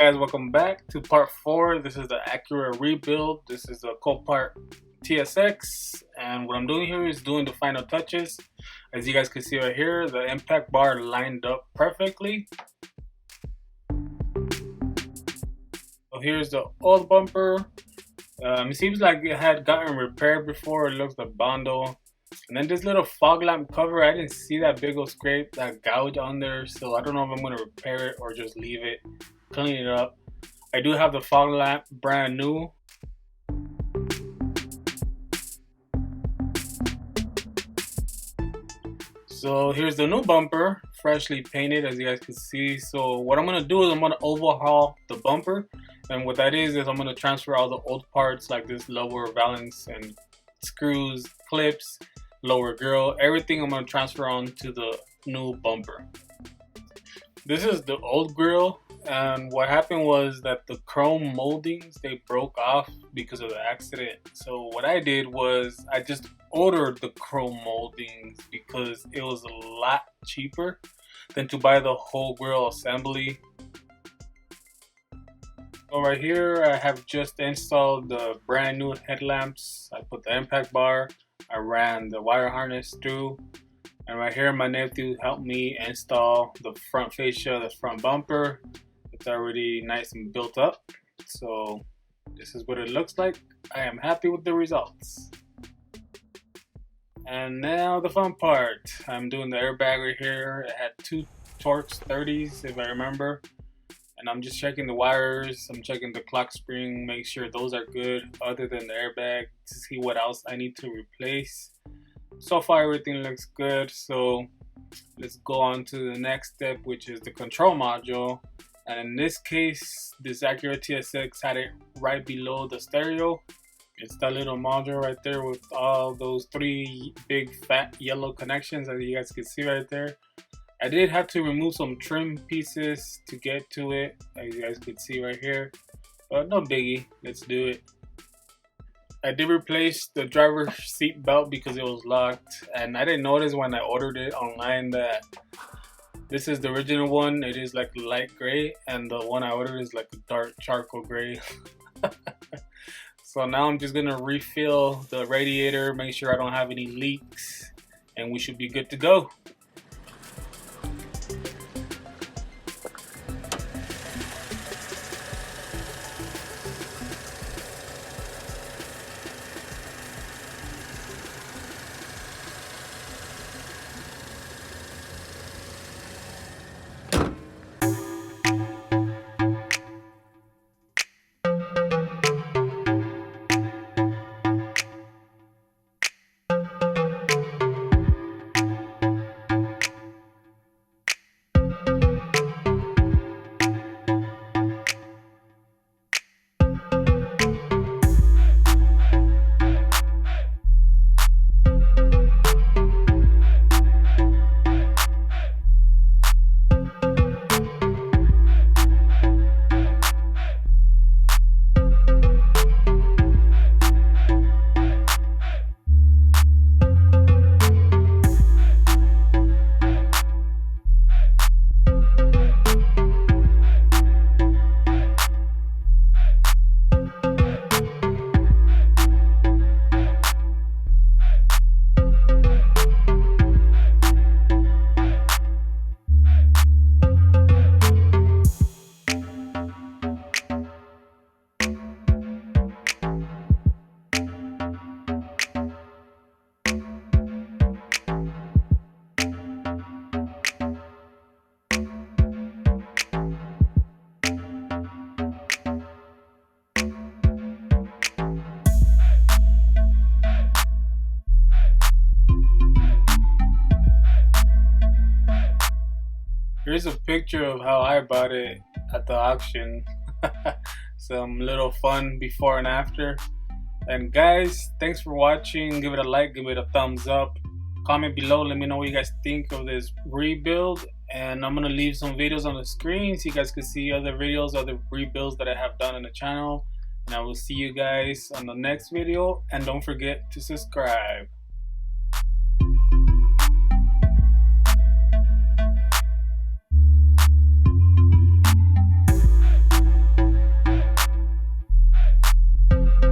Guys, welcome back to part 4. This is the Acura rebuild. This is the Copart TSX, and what I'm doing here is doing the final touches. As you guys can see right here, the impact bar lined up perfectly. So here's the old bumper. It seems like it had gotten repaired before. It looks like Bondo. And then this little fog lamp cover, I didn't see that big old scrape, that gouge on there, so I don't know if I'm going to repair it or just leave it, clean it up. I do have the fog lamp brand new. So here's the new bumper, freshly painted, as you guys can see. So what I'm going to do is I'm going to overhaul the bumper, and what that is I'm going to transfer all the old parts like this lower valance and screws, clips, lower grill, everything I'm going to transfer on to the new bumper. This is the old grill, and what happened was that the chrome moldings, they broke off because of the accident. So what I did was I just ordered the chrome moldings because it was a lot cheaper than to buy the whole grill assembly. So right here I have just installed the brand new headlamps. I put the impact bar, I ran the wire harness through, and right here my nephew helped me install the front fascia, the front bumper. It's already nice and built up, so this is what it looks like. I am happy with the results. And now the fun part. I'm doing the airbag right here. It had 2 Torx 30s if I remember. And I'm just checking the wires, I'm checking the clock spring, make sure those are good other than the airbag to see what else I need to replace. So far everything looks good, so let's go on to the next step, which is the control module. And in this case, this Acura TSX had it right below the stereo. It's that little module right there with all those 3 big fat yellow connections that you guys can see right there. I did have to remove some trim pieces to get to it, as you guys can see right here, but no biggie, let's do it. I did replace the driver's seat belt because it was locked, and I didn't notice when I ordered it online that this is the original one. It is like light gray, and the one I ordered is like a dark charcoal gray. So now I'm just gonna refill the radiator, make sure I don't have any leaks, and we should be good to go. Here's a picture of how I bought it at the auction. Some little fun before and after. And guys, thanks for watching. Give it a like, give it a thumbs up. Comment below, let me know what you guys think of this rebuild. And I'm gonna leave some videos on the screen so you guys can see other videos, other rebuilds that I have done on the channel. And I will see you guys on the next video. And don't forget to subscribe.